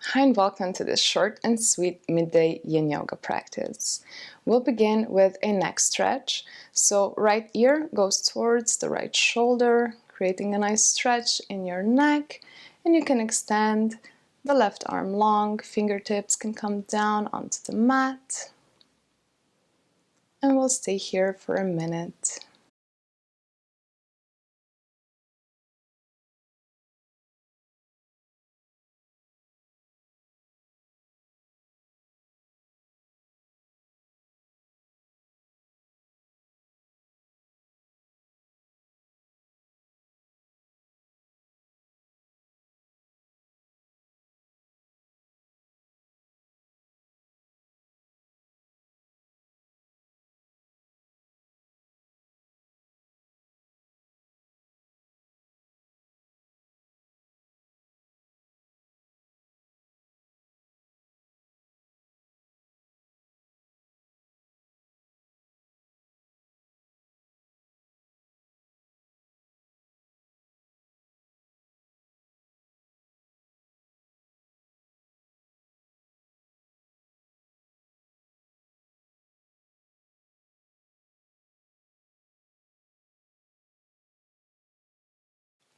Hi and welcome to this short and sweet midday Yin Yoga practice. We'll begin with a neck stretch. So right ear goes towards the right shoulder, creating a nice stretch in your neck. And you can extend the left arm long, fingertips can come down onto the mat. And we'll stay here for a minute.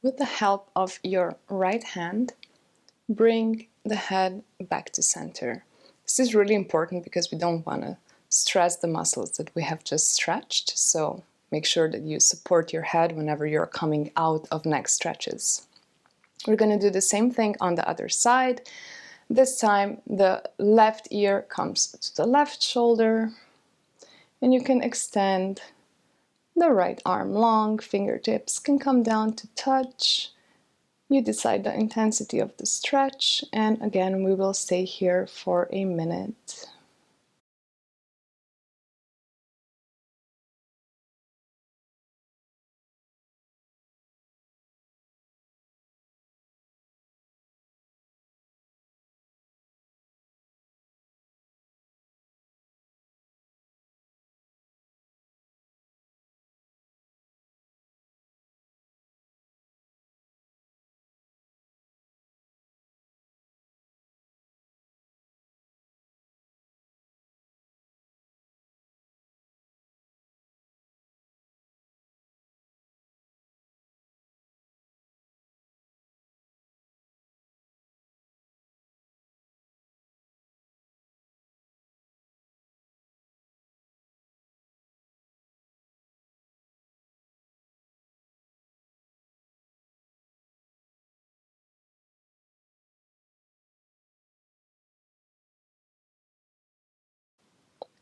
With the help of your right hand, bring the head back to center. This is really important because we don't want to stress the muscles that we have just stretched. So make sure that you support your head whenever you're coming out of neck stretches. We're going to do the same thing on the other side. This time the left ear comes to the left shoulder, and you can extend the right arm long, fingertips can come down to touch. You decide the intensity of the stretch, and again we will stay here for a minute.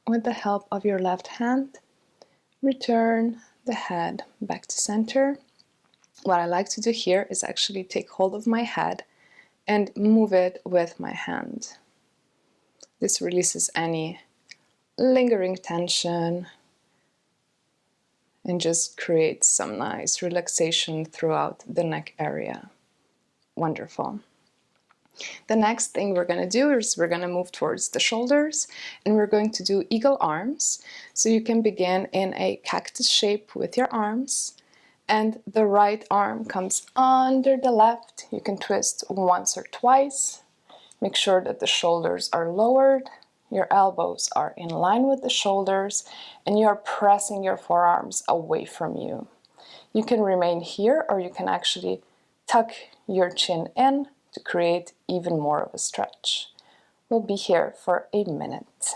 With the help of your left hand, return the head back to center. What I like to do here is actually take hold of my head and move it with my hand. This releases any lingering tension and just creates some nice relaxation throughout the neck area. Wonderful. The next thing we're going to do is we're going to move towards the shoulders, and we're going to do eagle arms. So you can begin in a cactus shape with your arms, and the right arm comes under the left. You can twist once or twice. Make sure that the shoulders are lowered, your elbows are in line with the shoulders, and you are pressing your forearms away from you. You can remain here, or you can actually tuck your chin in to create even more of a stretch. We'll be here for a minute.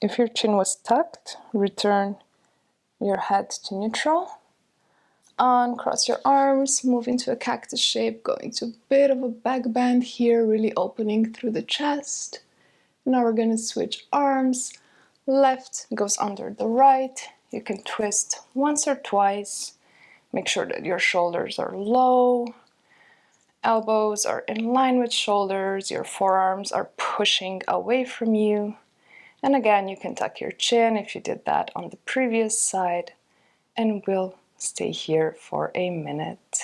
If your chin was tucked, return your head to neutral. Uncross your arms, move into a cactus shape, going to a bit of a back bend here, really opening through the chest. Now we're going to switch arms. Left goes under the right. You can twist once or twice. Make sure that your shoulders are low. Elbows are in line with shoulders. Your forearms are pushing away from you. And again, you can tuck your chin if you did that on the previous side. And we'll stay here for a minute.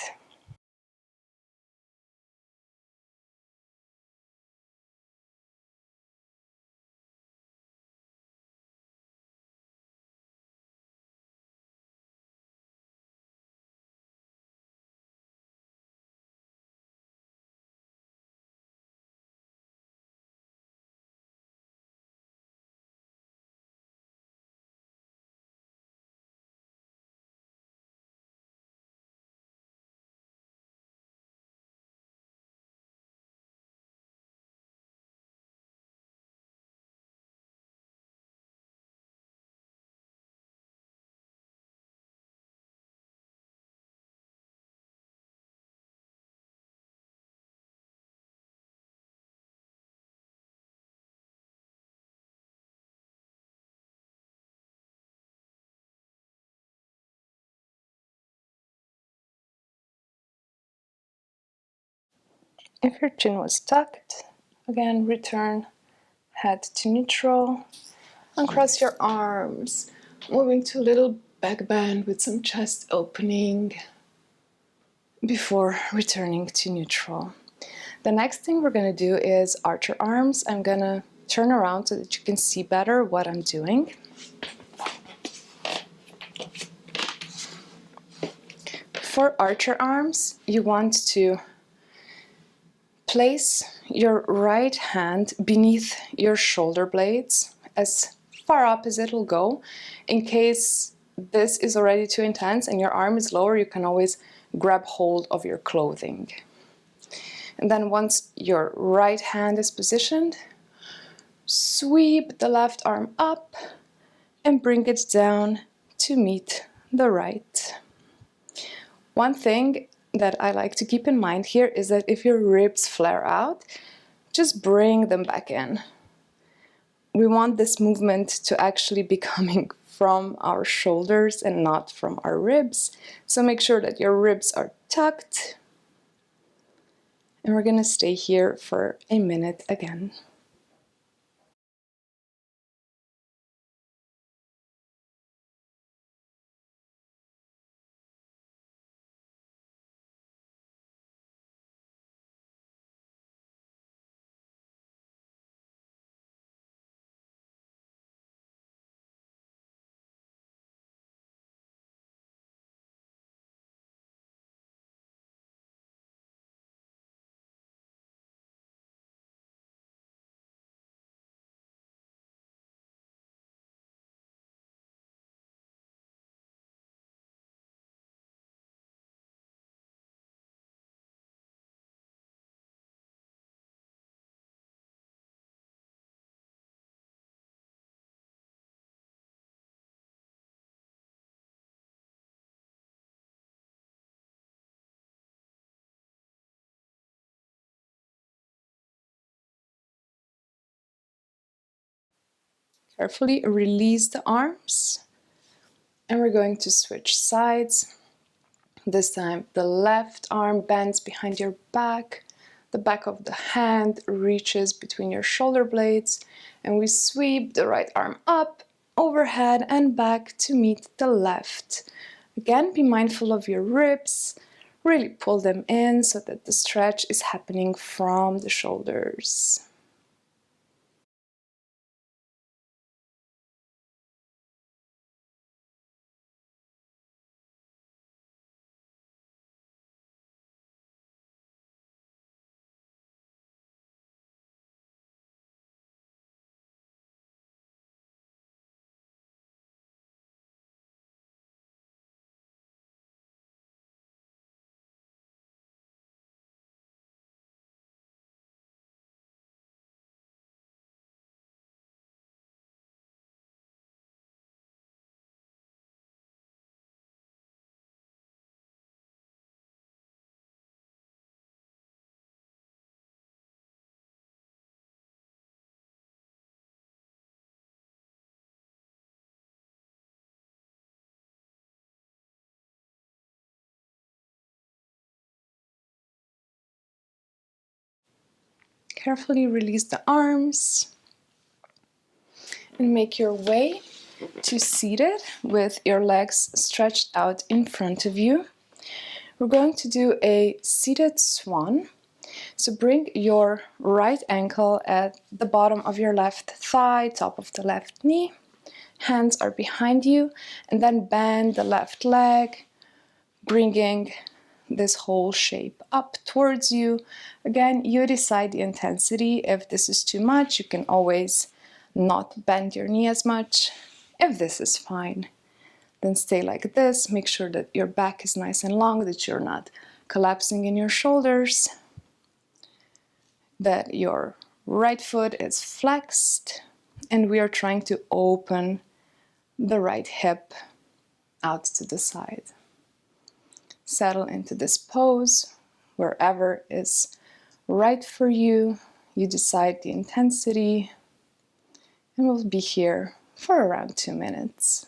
If your chin was tucked, again, return head to neutral. Uncross your arms, moving to a little back bend with some chest opening before returning to neutral. The next thing we're going to do is arch your arms. I'm going to turn around so that you can see better what I'm doing. For arch your arms, you want to place your right hand beneath your shoulder blades as far up as it'll go. In case this is already too intense and your arm is lower, you can always grab hold of your clothing. And then once your right hand is positioned, sweep the left arm up and bring it down to meet the right. One thing that I like to keep in mind here is that if your ribs flare out, just bring them back in. We want this movement to actually be coming from our shoulders and not from our ribs. So make sure that your ribs are tucked. And we're going to stay here for a minute again. Carefully release the arms. And we're going to switch sides. This time the left arm bends behind your back. The back of the hand reaches between your shoulder blades. And we sweep the right arm up, overhead and back to meet the left. Again, be mindful of your ribs. Really pull them in so that the stretch is happening from the shoulders. Carefully release the arms and make your way to seated with your legs stretched out in front of you. We're going to do a seated swan. So bring your right ankle at the bottom of your left thigh, top of the left knee. Hands are behind you, and then bend the left leg, bringing this whole shape up towards you. Again, you decide the intensity. If this is too much, you can always not bend your knee as much. If this is fine, then stay like this. Make sure that your back is nice and long, that you're not collapsing in your shoulders, that your right foot is flexed, and we are trying to open the right hip out to the side. Settle into this pose wherever is right for you. You decide the intensity, and we'll be here for around 2 minutes.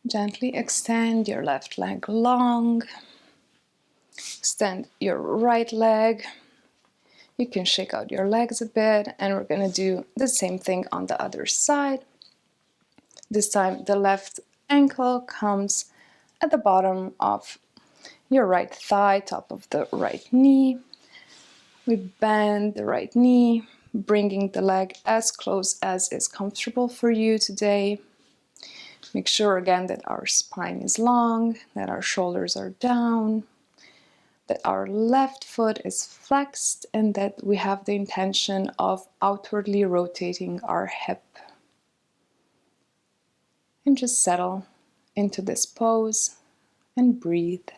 Gently extend your left leg long. Extend your right leg. You can shake out your legs a bit, and we're going to do the same thing on the other side. This time the left ankle comes at the bottom of your right thigh, top of the right knee. We bend the right knee, bringing the leg as close as is comfortable for you today. Make sure again that our spine is long, that our shoulders are down, that our left foot is flexed, and that we have the intention of outwardly rotating our hip. And just settle into this pose and breathe.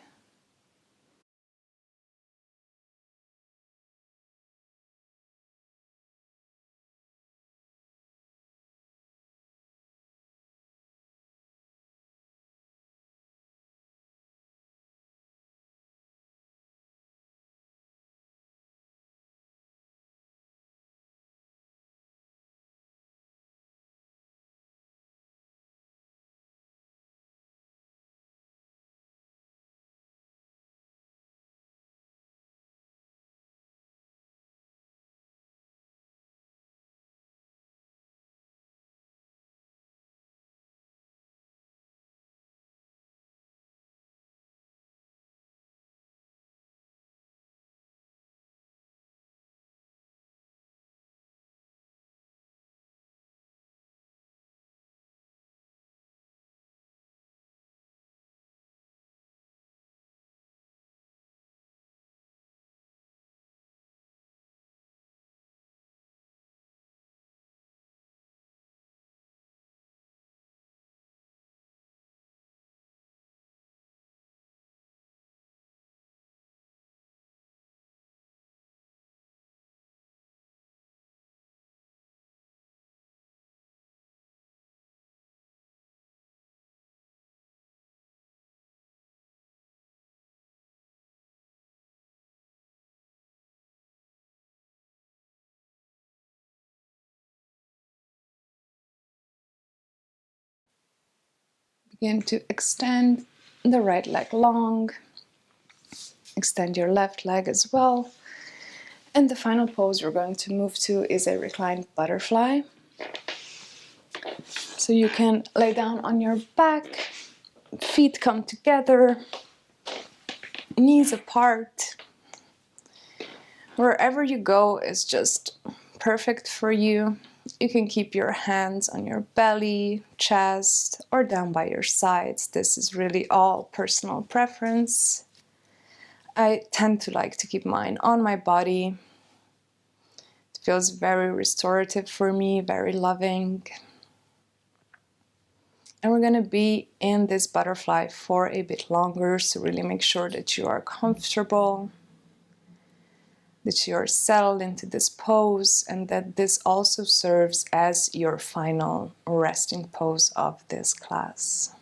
begin to extend the right leg long. Extend your left leg as well. And the final pose we're going to move to is a reclined butterfly. So you can lay down on your back, feet come together, knees apart. Wherever you go is just perfect for you. You can keep your hands on your belly, chest, or down by your sides. This is really all personal preference. I tend to like to keep mine on my body. It feels very restorative for me, very loving. And we're going to be in this butterfly for a bit longer, so really make sure that you are comfortable, that you are settled into this pose, and that this also serves as your final resting pose of this class.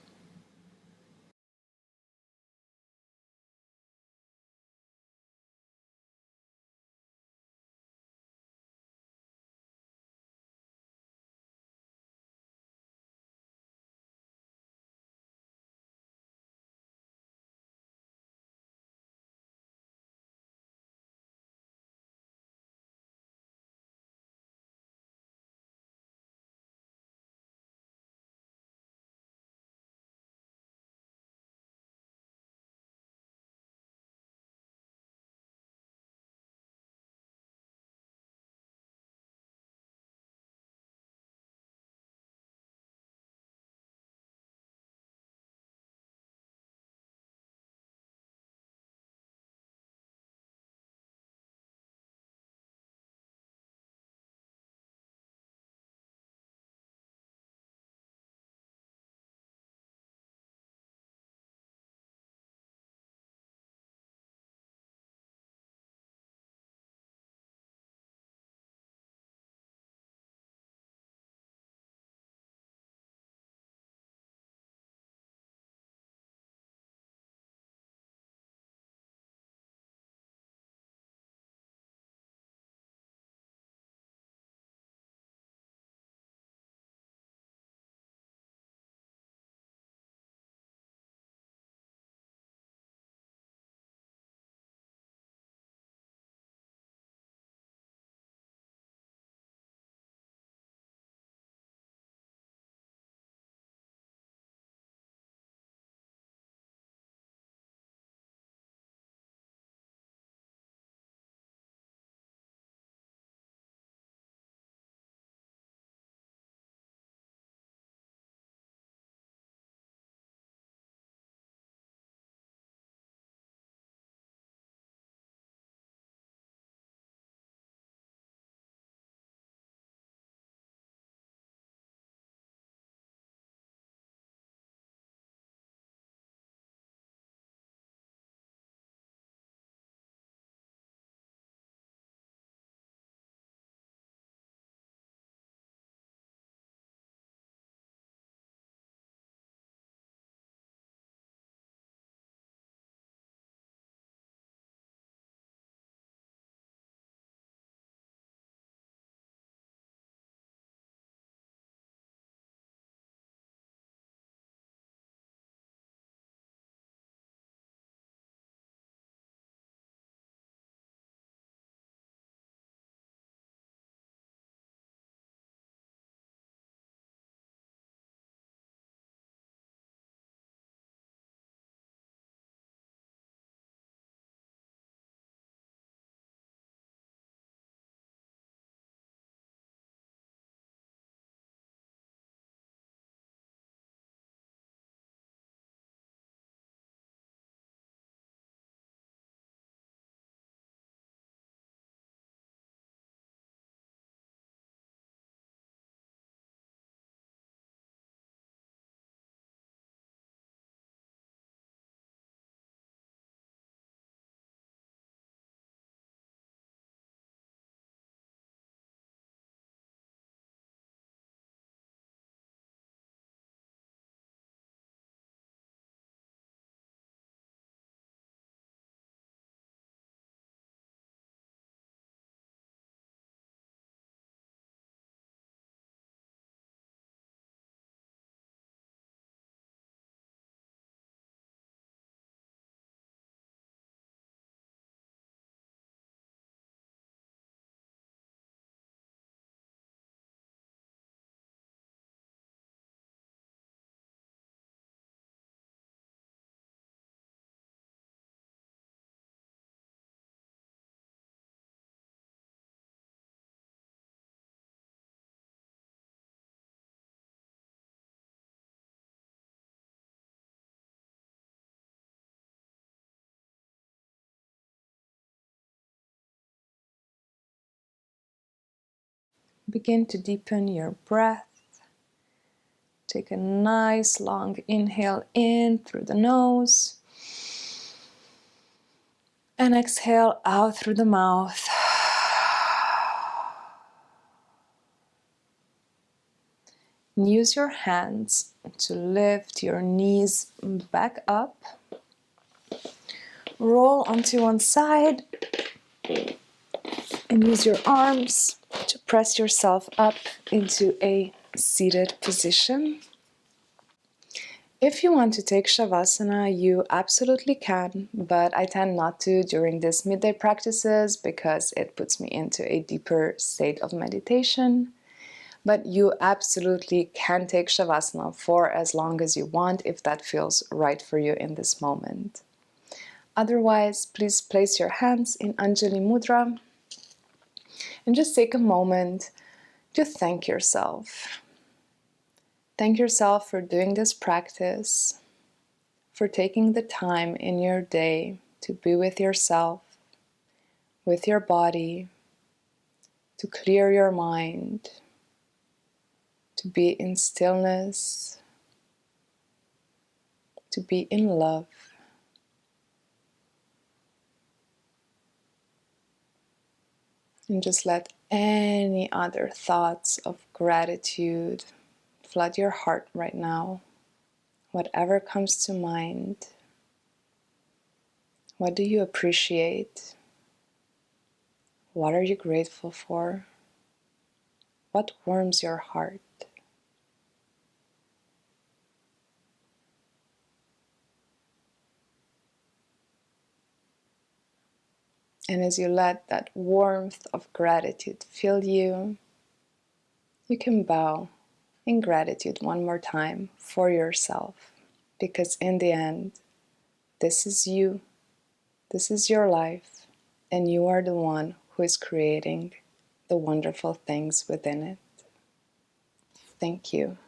Begin to deepen your breath. Take a nice long inhale in through the nose. And exhale out through the mouth. And use your hands to lift your knees back up. Roll onto one side. And use your arms to press yourself up into a seated position. If you want to take Savasana, you absolutely can, but I tend not to during these midday practices because it puts me into a deeper state of meditation. But you absolutely can take Savasana for as long as you want if that feels right for you in this moment. Otherwise, please place your hands in Anjali Mudra and just take a moment to thank yourself. Thank yourself for doing this practice, for taking the time in your day to be with yourself, with your body, to clear your mind, to be in stillness, to be in love. And just let any other thoughts of gratitude flood your heart right now. Whatever comes to mind. What do you appreciate? What are you grateful for? What warms your heart? And as you let that warmth of gratitude fill you, you can bow in gratitude one more time for yourself. Because in the end, this is you, this is your life, and you are the one who is creating the wonderful things within it. Thank you.